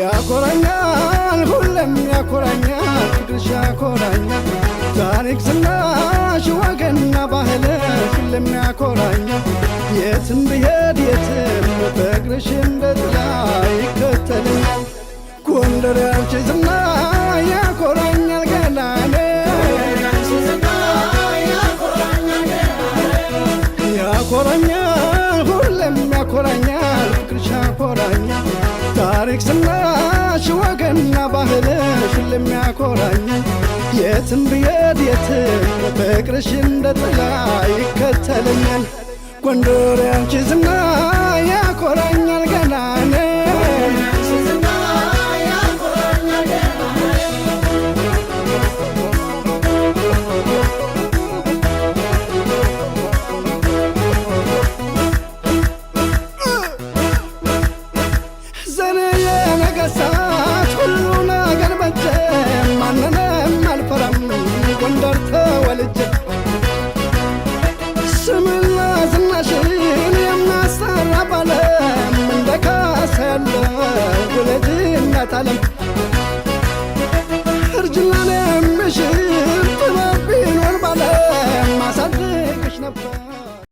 ያኮራኛል ሁሌም ያኮራኛል ፍቅርሽ ያኮራኛል ታሪክ ዝናሽ ወገንና ባህልሽ ሁሌም ያኮራኛል የትም ብሄድ የትም ፍቅርሽ እንደ ጥላ ይከተለኛል ጎንደር ያንቺ ዝና ያኮራኛል ገናኔ ያኮራኛል ሁሌም ያኮራኛል ፍቅርሽ ያኮራኛል ታሪክ ዝናሽ ወገንና ባህልሽ ሁሌም ያኮራኛል የትም ብሄድ የትም ፍቅርሽ እንደ ጥላ ይከተለኛል ጎንደር ያንቺ ዝና ያኮራኛል ገናኔ ጎንደር ተወልጄ ስምና ዝናሽን የማሰራ ባለም እንደ ካሳ ያለው ልጅነት ዓለም